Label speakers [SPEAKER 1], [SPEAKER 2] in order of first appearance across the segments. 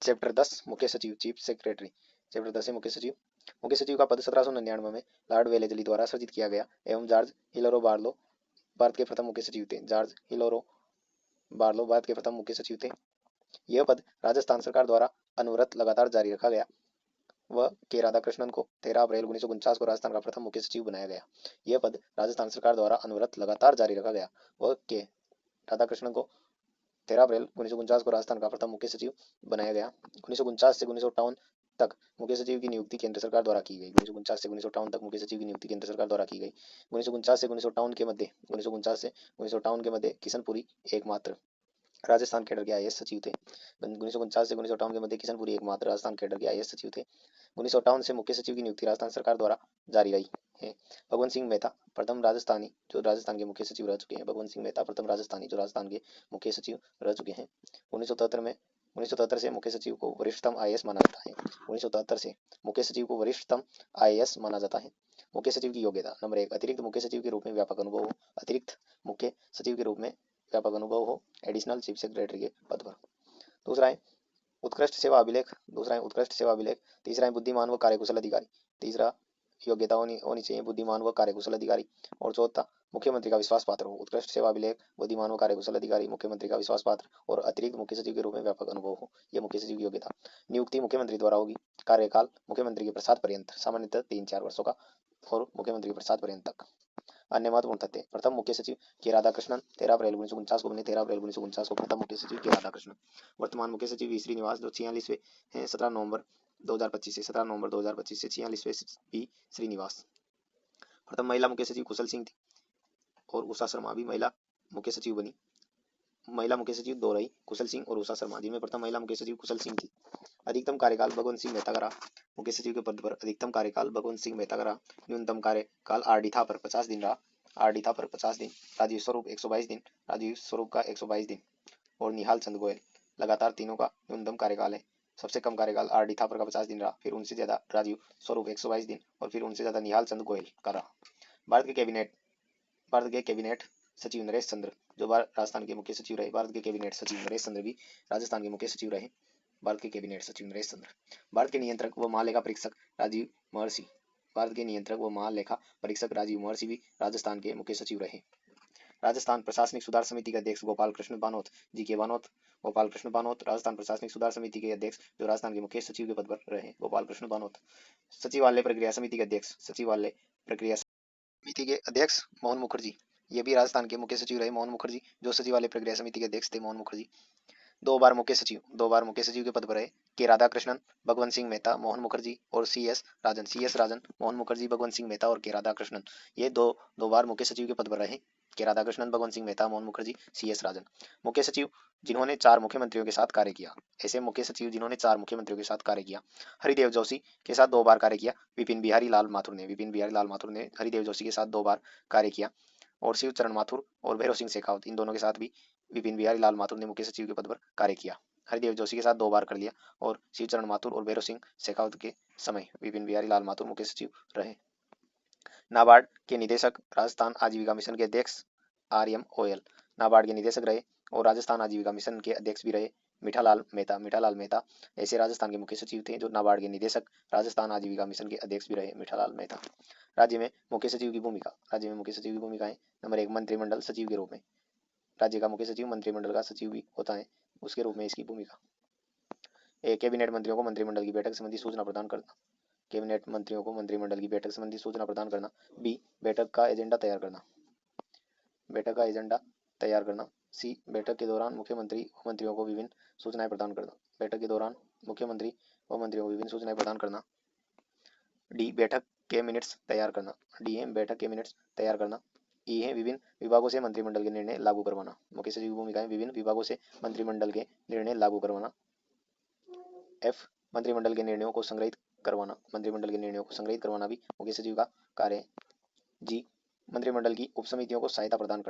[SPEAKER 1] Chapter 10 मुख्य सचिव chief secretary. Chapter 10 है मुख्य सचिव। मुख्य सचिव का पद 1799 में लॉर्ड वेलेजली द्वारा सृजित किया गया एवं जॉर्ज हिलरो बार्लो भारत के प्रथम मुख्य सचिव थे। जॉर्ज हिलरो बार्लो भारत के प्रथम मुख्य सचिव थे। यह पद राजस्थान सरकार द्वारा अनवरत लगातार जारी रखा गया। व के राधाकृष्णन को 13 अप्रैल 1949 को राजस्थान का प्रथम मुख्य सचिव बनाया गया। यह पद राजस्थान सरकार द्वारा अनवरत लगातार जारी रखा गया। व के राधाकृष्णन को 13 अप्रैल 1949 को राजस्थान का प्रथम मुख्य सचिव बनाया गया। 1949 से 1958 तक मुख्य सचिव की नियुक्ति केंद्र सरकार द्वारा की गई। 1949 से 1958 तक मुख्य सचिव की नियुक्ति केंद्र सरकार द्वारा की गई। 1949 से 1958 के मध्य 1949 से 1958 के मध्य किशनपुरी एकमात्र राजस्थान कैडर के आईएएस सचिव थे। 1949 से 1958 के मध्य किशनपुरी एकमात्र राजस्थान कैडर के आईएएस सचिव थे। 1958 से मुख्य सचिव की नियुक्ति राजस्थान सरकार द्वारा जारी रही है। भगवंत सिंह मेहता प्रथम राजस्थानी जो राजस्थान के मुख्य सचिव रह चुके हैं। भगवंत सिंह मेहता प्रथम राजस्थानी जो राजस्थान के मुख्य सचिव रह चुके हैं। 1973 से मुख्य सचिव को वरिष्ठतम आईएएस माना जाता है। 1973 से मुख्य सचिव को वरिष्ठतम आईएएस माना जाता है। मुख्य सचिव की योग्यता नंबर 1 अतिरिक्त मुख्य सचिव के रूप में व्यापक अनुभव हो। अतिरिक्त मुख्य सचिव के रूप में व्यापक अनुभव हो एडिशनल चीफ सेक्रेटरी के पद पर। दूसरा है उत्कृष्ट सेवा अभिलेख। दूसरा है उत्कृष्ट सेवा अभिलेख। तीसरा है बुद्धिमान व कार्यकुशल अधिकारी। तीसरा योग्यता होनी चाहिए बुद्धिमान व कार्यकुशल अधिकारी। और चौथा मुख्यमंत्री का विश्वास पात्र हो। उत्कृष्ट सेवा अभिलेख, बुद्धिमान व कार्यकुशल अधिकारी, मुख्यमंत्री का विश्वास पात्र और अतिरिक्त मुख्य सचिव के रूप में व्यापक अनुभव हो। यह मुख्य सचिव की योग्यता। नियुक्ति मुख्यमंत्री द्वारा होगी। कार्यकाल मुख्यमंत्री के प्रसाद पर्यंत सामान्यतः 3-4 वर्षों का और मुख्यमंत्री के प्रसाद पर्यंत तक। अन्य महत्वपूर्ण तथ्य प्रथम मुख्य सचिव के राधाकृष्णन 13 अप्रैल 1949 को बने। 13 अप्रैल 1949 को प्रथम मुख्य सचिव के राधाकृष्णन। वर्तमान मुख्य सचिव वी श्रीनिवास जो 46वें हैं 17 नवंबर 2025 से 46वें वी श्रीनिवास। प्रथम महिला मुख्य सचिव कुशल सिंह थी और उषा शर्मा भी महिला मुख्य सचिव बनी। महिला मुख्य सचिव दो रही, कुशल सिंह और उषा शर्मा, जिनमें प्रथम महिला मुख्य सचिव कुशल सिंह थी। अधिकतम कार्यकाल भगवंत सिंह मेहता का रहा। मुख्य सचिव के पद पर अधिकतम कार्यकाल भगवंत सिंह मेहता का रहा। न्यूनतम कार्यकाल आरडी था पर 50 दिन रहा। आरडी था पर 50 दिन। राजीव स्वरूप 122 दिन। राजीव स्वरूप का 122 दिन और निहाल चंद गोयल लगातार तीनों का न्यूनतम कार्यकाल है। सबसे कम कार्यकाल आरडी थापर का 50 दिन रहा, फिर उनसे ज्यादा राजीव स्वरूप 122 दिन और फिर उनसे ज्यादा निहाल चंद गोयल का रहा। भारत के कैबिनेट सचिव नरेश चंद्र जो राजस्थान के मुख्य सचिव रहे। भारत के कैबिनेट सचिव नरेश चंद्र भी राजस्थान के मुख्य सचिव रहे। भारत के कैबिनेट सचिव नरेश चंद्र। भारत के नियंत्रक व महालेखा परीक्षक राजीव महर्षि। भारत के नियंत्रक व महालेखा परीक्षक राजीव महर्षि भी राजस्थान के मुख्य सचिव रहे। राजस्थान प्रशासनिक सुधार समिति के अध्यक्ष गोपाल कृष्ण बानोत जी के बानोत। गोपाल कृष्ण बानोत राजस्थान प्रशासनिक सुधार समिति के अध्यक्ष जो राजस्थान के मुख्य सचिव के पद पर रहे। गोपाल कृष्ण बानोत। सचिवालय प्रक्रिया समिति के अध्यक्ष सचिवालय प्रक्रिया समिति के अध्यक्ष मोहन मुखर्जी, ये भी राजस्थान के मुख्य सचिव रहे। मोहन मुखर्जी जो सचिवालय प्रक्रिया समिति के अध्यक्ष थे। मोहन मुखर्जी 2 बार मुख्य सचिव के पद पर रहे। के राधाकृष्णन, भगवंत सिंह मेहता, मोहन मुखर्जी और सी एस राजन, मोहन मुखर्जी, भगवंत सिंह मेहता और के राधाकृष्णन, ये दो बार मुख्य सचिव के पद पर रहे। के राधाकृष्णन, भगवंत सिंह मेहता, मोहन मुखर्जी, सी एस राजन। मुख्य सचिव जिन्होंने 4 मुख्यमंत्रियों के साथ कार्य किया। ऐसे मुख्य सचिव जिन्होंने 4 मुख्यमंत्रियों के साथ कार्य किया। हरिदेव जोशी के साथ 2 बार कार्य किया। विपिन बिहारी लाल माथुर ने हरिदेव जोशी के साथ 2 बार कार्य किया। और शिवचरण माथुर और भैरव सिंह शेखावत, इन दोनों के साथ भी विपिन बिहारी लाल माथुर ने मुख्य सचिव के पद पर कार्य किया। हरिदेव जोशी के साथ 2 बार कर लिया और शिवचरण माथुर और भैरव सिंह शेखावत के समय विपिन बिहारी लाल माथुर मुख्य सचिव रहे। नाबार्ड के निदेशक राजस्थान आजीविका मिशन के अध्यक्ष आर एम ओयल नाबार्ड के निदेशक रहे और राजस्थान आजीविका मिशन के अध्यक्ष भी रहे। मीठालाल मेहता ऐसे राजस्थान के मुख्य सचिव थे जो नाबार्ड के निदेशक, राजस्थान आजीविका मिशन के अध्यक्ष भी रहे। मीठालाल मेहता। राज्य में मुख्य सचिव की भूमिका है। नंबर 1 मंत्रिमंडल सचिव के रूप में। राज्य का मुख्य सचिव मंत्रिमंडल का सचिव भी होता है, उसके रूप में इसकी भूमिका। कैबिनेट मंत्रियों को मंत्रिमंडल की बैठक संबंधी सूचना प्रदान करना। कैबिनेट मंत्रियों को मंत्रिमंडल की बैठक संबंधी सूचना प्रदान करना। बी बैठक का एजेंडा तैयार करना। सी बैठक के दौरान मुख्यमंत्री व मंत्रियों को विभिन्न सूचनाएं प्रदान करना। डी बैठक के मिनट्स तैयार करना। ई है विभिन्न विभागों से मंत्रिमंडल के निर्णय लागू करवाना। मुख्य सचिव की भूमिका है विभिन्न विभागों से मंत्रिमंडल के निर्णय लागू करवाना। एफ मंत्रिमंडल के निर्णयों को संग्रहित करवाना भी मुख्य सचिव का कार्य है। जी मंत्रिमंडल की उपसमितियों को सहायता प्रदान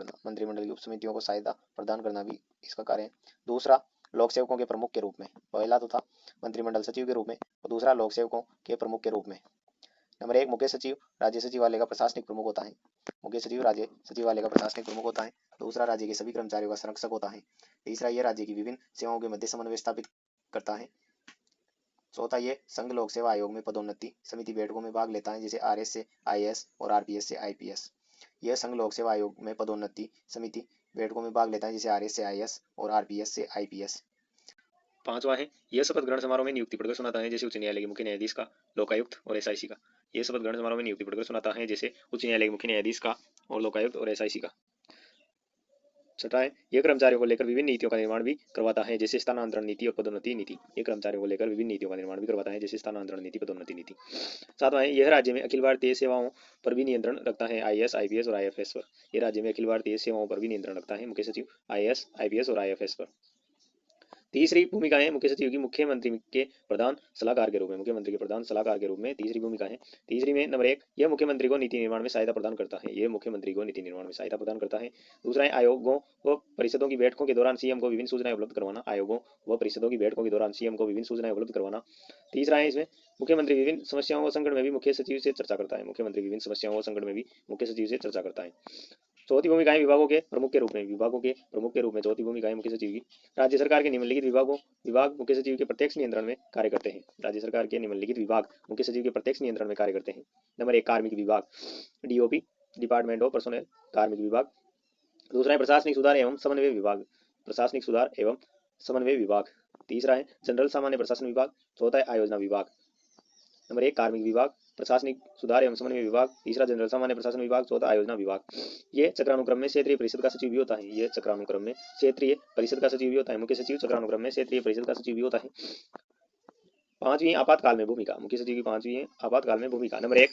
[SPEAKER 1] करना भी इसका कार्य है। दूसरा लोक सेवकों के प्रमुख के रूप में। पहला तो था मंत्रिमंडल सचिव के रूप में और दूसरा लोक सेवकों के प्रमुख के रूप में। नंबर 1 मुख्य सचिव राज्य सचिवालय का प्रशासनिक प्रमुख होता है। दूसरा राज्य के सभी कर्मचारियों का संरक्षक होता है। तीसरा यह राज्य की विभिन्न सेवाओं के मध्य समन्वय स्थापित करता है। चौथा ये संघ लोक सेवा आयोग में पदोन्नति समिति बैठकों में भाग लेता है, जैसे आरएस से आईएएस और आरपीएस से आईपीएस। यह संघ लोक सेवा आयोग में पदोन्नति समिति बैठकों में भाग लेता है, जैसे आरएस से आईएएस और आरपीएस से आईपीएस। पांचवा है यह शपथ ग्रहण समारोह में नियुक्ति पढ़कर सुनाता है, जैसे उच्च न्यायालय के मुख्य न्यायाधीश का, लोकायुक्त और एसआईसी का। यह शपथ ग्रहण समारोह में नियुक्ति पढ़कर सुनाता है, जैसे उच्च न्यायालय के मुख्य न्यायाधीश का और लोकायुक्त और एसआईसी का। छठा है यह कर्मचारियों को लेकर विभिन्न नीतियों का निर्माण भी करवाता है, जैसे स्थानांतरण नीति और पदोन्नति नीति। यह कर्मचारियों को लेकर विभिन्न नीतियों का निर्माण भी करवाता है, जैसे स्थानांतरण नीति, पदोन्नति नीति। सातवां है यह राज्य में अखिल भारतीय सेवाओं पर भी नियंत्रण रखता है, आईएएस आईपीएस और आईएफएस पर। यह राज्य में अखिल भारतीय सेवाओं पर भी नियंत्रण रखता है, मुख्य सचिव, आईएएस आईपीएस और आईएफएस पर। तीसरी भूमिका है मुख्य सचिव की मुख्यमंत्री के प्रधान सलाहकार के रूप में। मुख्यमंत्री के प्रधान सलाहकार के रूप में तीसरी भूमिका है। तीसरी में नंबर 1 यह मुख्यमंत्री को नीति निर्माण में सहायता प्रदान करता है। यह मुख्यमंत्री को नीति निर्माण में सहायता प्रदान करता है। दूसरा है आयोगों व परिषदों की बैठकों के दौरान सीएम को विभिन्न सूचनाएं उपलब्ध करवाना। आयोगों व परिषदों की बैठकों के दौरान सीएम को विभिन्न सूचनाएं उपलब्ध करवाना। तीसरा है इसमें मुख्यमंत्री विभिन्न समस्याओं व संकट में भी मुख्य सचिव से चर्चा करता है। मुख्यमंत्री विभिन्न समस्याओं व संकट में भी मुख्य सचिव से चर्चा करता है। चौथी भूमिका है विभागों के प्रमुख के रूप में। विभागों के प्रमुख के रूप में चौथी भूमिका है मुख्य सचिव की। राज्य सरकार के निम्नलिखित विभाग मुख्य सचिव के प्रत्यक्ष नियंत्रण में कार्य करते हैं। राज्य सरकार के निम्नलिखित विभाग मुख्य सचिव के प्रत्यक्ष नियंत्रण में कार्य करते हैं। नंबर 1 कार्मिक विभाग, डीओपी, डिपार्टमेंट ऑफ पर्सनल, कार्मिक विभाग। दूसरा है प्रशासनिक सुधार एवं समन्वय विभाग, प्रशासनिक सुधार एवं समन्वय विभाग। तीसरा है जनरल सामान्य प्रशासन विभाग। चौथा है आयोजना विभाग। नंबर 1 कार्मिक विभाग, प्रशासनिक सुधार एवं समन्वय विभाग, तीसरा जनरल सामान्य प्रशासन विभाग, चौथा आयोजना विभाग। ये चक्रानुक्रम में क्षेत्रीय परिषद का सचिव भी होता है। ये चक्रानुक्रम में क्षेत्रीय परिषद का सचिव भी होता है। मुख्य सचिव चक्रानुक्रम में क्षेत्रीय परिषद का सचिव भी होता है। पांचवी आपातकाल में भूमिका, मुख्य सचिव की पांचवी आपातकाल में भूमिका। नंबर 1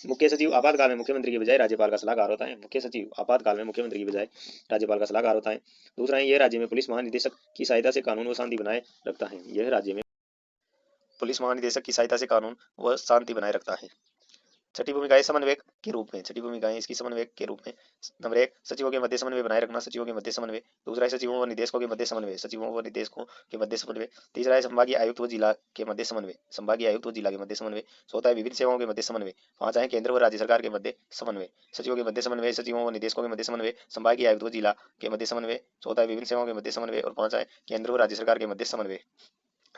[SPEAKER 1] मुख्य सचिव आपातकाल में मुख्यमंत्री के बजाय राज्यपाल का सलाहकार होता है। मुख्य सचिव आपातकाल में मुख्यमंत्री के बजाय राज्यपाल का सलाहकार होता है। दूसरा है यह राज्य में पुलिस महानिदेशक की सहायता से कानून व शांति बनाए रखता है। यह राज्य में पुलिस महानिदेशक की सहायता से कानून व शांति बनाए रखता है। छठी भूमिका है समन्वयक के रूप में। छठी भूमिका है इसकी समन्वयक के रूप में। नंबर 1 सचिवों के मध्य समन्वय बनाए रखना, सचिवों के मध्य समन्वय। दूसरा है सचिवों व निदेशकों के मध्य समन्वय, सचिवों व निदेशकों के मध्य समन्वय। तीसरा है संभागीय आयुक्त व जिला के मध्य समन्वय, संभागीय आयुक्त व जिला के मध्य समन्वय। चौथा है विभिन्न सेवाओं के मध्य समन्वय। पांचवा है केंद्र व राज्य सरकार के मध्य समन्वय, सचिवों के मध्य समन्वय, सचिवों व निदेशकों के मध्य समन्वय, संभागीय आयुक्त व जिला के मध्य समन्वय। चौथा है विभिन्न सेवाओं के मध्य समन्वय और पांचवा है केंद्र व राज्य सरकार के मध्य समन्वय।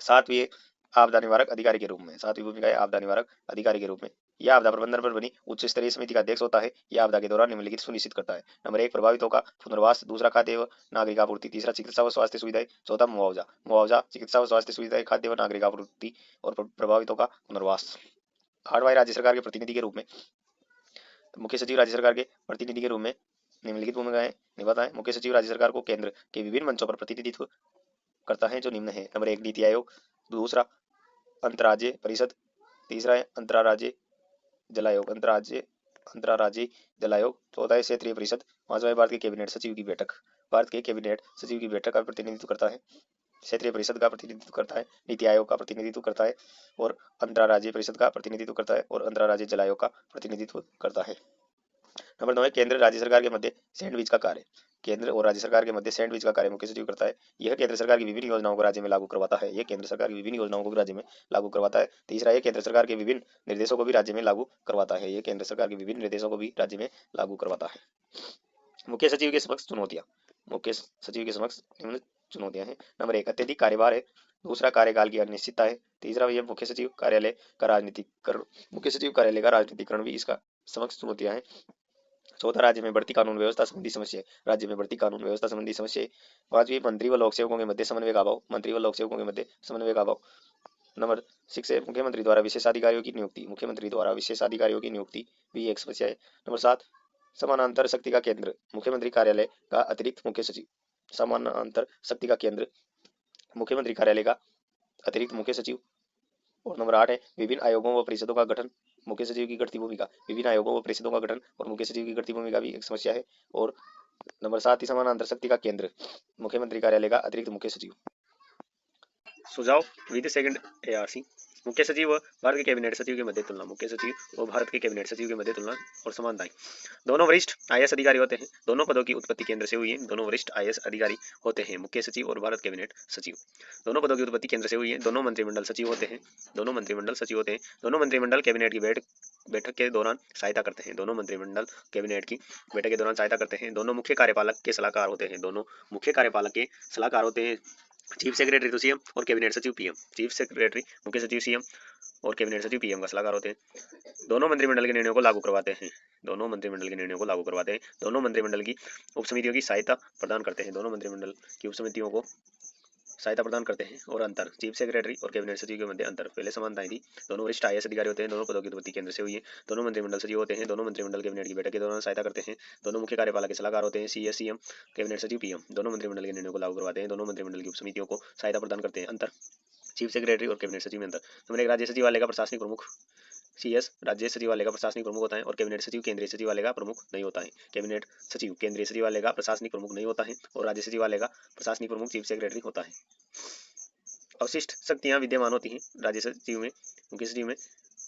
[SPEAKER 1] सातवीं आपदा निवारक अधिकारी के रूप में। सातवीं भूमिका है आपदा निवारक अधिकारी के रूप में। यह आपदा प्रबंधन पर बनी उच्च स्तरीय समिति का अध्यक्ष होता है। यह आपदा के दौरान निम्नलिखित सुनिश्चित करता है। नंबर 1 प्रभावितों का पुनर्वास, दूसरा खाद्य व नागरिक आपूर्ति, तीसरा चिकित्सा व स्वास्थ्य सुविधाएं, चौथा मुआवजा, चिकित्सा व स्वास्थ्य सुविधाएं, खाद्य व नागरिक आपूर्ति और प्रभावितों का पुनर्वास। आठवां राज्य सरकार के प्रतिनिधि के रूप में। मुख्य सचिव राज्य सरकार के प्रतिनिधि के रूप में निम्नलिखित भूमिकाएं निभाता है। मुख्य सचिव राज्य सरकार को केंद्र के विभिन्न मंचों पर प्रतिनिधित्व करता है, जो निम्न है। नंबर 1 नीति आयोग, दूसरा अंतर्राज्यीय परिषद, तीसरा है अंतर्राज्यीय जल आयोग, अंतर्राज्यीय जल आयोग। चौथा है क्षेत्रीय परिषद। पांचवा है भारत के कैबिनेट सचिव की बैठक, भारत के कैबिनेट सचिव की बैठक का प्रतिनिधित्व करता है, क्षेत्रीय परिषद का प्रतिनिधित्व करता है, नीति आयोग का प्रतिनिधित्व करता है और अंतर्राज्यीय परिषद का प्रतिनिधित्व करता है और अंतर्राज्यीय जल आयोग का प्रतिनिधित्व करता है। नंबर 9 है केंद्र राज्य सरकार के मध्य सैंडविच का कार्य, केंद्र और राज्य सरकार के मध्य सैंडविच का कार्य मुख्य सचिव करता है। यह केंद्र सरकार की विभिन्न योजनाओं को राज्य में लागू करवाता है। यह केंद्र सरकार की विभिन्न योजनाओं को राज्य में लागू करवाता है। तीसरा है केंद्र सरकार के विभिन्न निर्देशों को भी राज्य में लागू करवाता है। यह केंद्र सरकार के विभिन्न निर्देशों को भी राज्य में लागू करवाता है। मुख्य सचिव के समक्ष चुनौतियां, मुख्य सचिव के समक्ष निम्न चुनौतियां हैं। नंबर 1 अत्यधिक कार्यभार है, दूसरा कार्यकाल की अनिश्चितता है, तीसरा यह मुख्य सचिव कार्यालय का राजनीतिकरण भी इसका समक्ष चुनौतियां हैं। चौथा राज्य में बढ़ती कानून व्यवस्था संबंधी समस्या, राज्य में बढ़ती कानून व्यवस्था संबंधी समस्या। पांचवी मंत्री व लोक सेवकों के मध्य समन्वय का अभाव, मंत्री व लोक सेवकों के मध्य समन्वय का अभाव। नंबर 6 है मुख्यमंत्री द्वारा विशेषाधिकारियों की नियुक्ति, मुख्यमंत्री द्वारा विशेषाधिकारियों की नियुक्ति भी एक समस्या है। नंबर 7 समानांतर शक्ति का केंद्र, मुख्यमंत्री कार्यालय का अतिरिक्त मुख्य सचिव, समानांतर शक्ति का केंद्र मुख्यमंत्री कार्यालय का अतिरिक्त मुख्य सचिव। और नंबर 8 है विभिन्न आयोगों व परिषदों का गठन, मुख्य सचिव की घटती भूमिका, विभिन्न आयोगों व परिषदों का गठन और मुख्य सचिव की घटती भूमिका भी एक समस्या है। और नंबर 7 ही समानांतर शक्ति का केंद्र मुख्यमंत्री कार्यालय का अतिरिक्त मुख्य सचिव। सुझाव विधि सेकंड ARC मुख्य सचिव व भारत के कैबिनेट सचिव के मध्य तुलना, मुख्य सचिव व भारत के कैबिनेट सचिव के मध्य तुलना और समानताएं। दोनों वरिष्ठ IAS अधिकारी होते हैं, दोनों पदों की उत्पत्ति केंद्र से हुई है, दोनों वरिष्ठ IAS अधिकारी होते हैं, मुख्य सचिव और भारत कैबिनेट सचिव। दोनों पदों की उत्पत्ति केंद्र से हुई है, दोनों मंत्रिमंडल सचिव होते हैं, दोनों मंत्रिमंडल सचिव होते हैं, दोनों मंत्रिमंडल कैबिनेट की बैठक के दौरान सहायता करते हैं, दोनों मंत्रिमंडल कैबिनेट की बैठक के दौरान सहायता करते हैं, दोनों मुख्य कार्यपालक के सलाहकार होते हैं, दोनों मुख्य कार्यपालक के सलाहकार होते हैं,
[SPEAKER 2] चीफ सेक्रेटरी तो सीएम और कैबिनेट सचिव पीएम। चीफ सेक्रेटरी मुख्य सचिव सीएम और कैबिनेट सचिव पीएम का सलाहकार होते हैं। दोनों मंत्रिमंडल के निर्णयों को लागू करवाते हैं। दोनों मंत्रिमंडल के निर्णयों को लागू करवाते हैं। दोनों मंत्रिमंडल की उपसमितियों की सहायता प्रदान करते हैं। दोनों मंत्रिमंडल की उपसमितियों को सहायता प्रदान करते हैं। और अंतर चीफ सेक्रेटरी और कैबिनेट सचिव के मध्य अंतर, पहले समानताएं थी। दोनों वरिष्ठ आईएएस अधिकारी होते हैं। दोनों पदों की उत्पत्ति केंद्र से हुई है। दोनों मंत्रिमंडल सचिव होते हैं। दोनों मंत्रिमंडल कैबिनेट की बैठक के दौरान सहायता करते हैं। दोनों मुख्य कार्यपालक के सलाहकार होते हैं। सीएस सीएम, कैबिनेट सचिव पीएम। दोनों मंत्रिमंडल के निर्णयों को लागू करवाते हैं। दोनों मंत्रिमंडल की उपसमितियों को सहायता प्रदान करते हैं। अंतर चीफ सेक्रेटरी और कैबिनेट सचिव में अंतर, हमारे राज्य सचिवालय का प्रशासनिक प्रमुख सीएस राज्य सचिवालय का प्रशासनिक प्रमुख होता है और कैबिनेट सचिव केंद्रीय सचिवालय का प्रमुख नहीं होता है। कैबिनेट सचिव केंद्रीय सचिवालय का प्रशासनिक प्रमुख नहीं होता है और राज्य सचिवालय का प्रशासनिक प्रमुख चीफ सेक्रेटरी होता है। अवशिष्ट शक्तियां विद्यमान होती हैं राज्य सचिव में, मुख्य सचिव में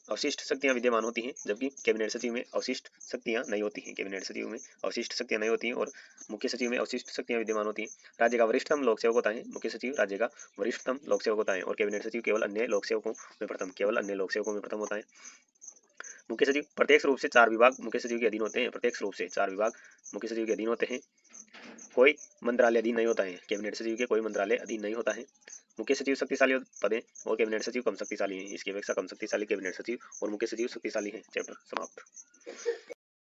[SPEAKER 2] अवशिष्ट शक्तियां विद्यमान होती हैं, जबकि कैबिनेट सचिव में अवशिष्ट शक्तियां नहीं होती हैं। कैबिनेट सचिव में अवशिष्ट शक्तियां नहीं होती हैं और मुख्य सचिव में अवशिष्ट शक्तियां विद्यमान होती हैं। राज्य का वरिष्ठतम लोक सेवक होता है मुख्य सचिव, राज्य का वरिष्ठतम लोक सेवक होता है और कैबिनेट सचिव केवल अन्य लोक सेवकों में प्रथम, केवल अन्य लोक सेवकों में प्रथम होता है। मुख्य सचिव प्रत्यक्ष रूप से 4 विभाग मुख्य सचिव के अधीन होते हैं। प्रत्यक्ष रूप से 4 विभाग मुख्य सचिव के अधीन होते हैं। कोई मंत्रालय अधीन नहीं होता है। कैबिनेट सचिव के कोई मंत्रालय अधीन नहीं होता है। मुख्य सचिव शक्तिशाली पद है और कैबिनेट सचिव कम शक्तिशाली है। इसकी अपेक्षा कम शक्तिशाली कैबिनेट सचिव और मुख्य सचिव शक्तिशाली है। चैप्टर समाप्त।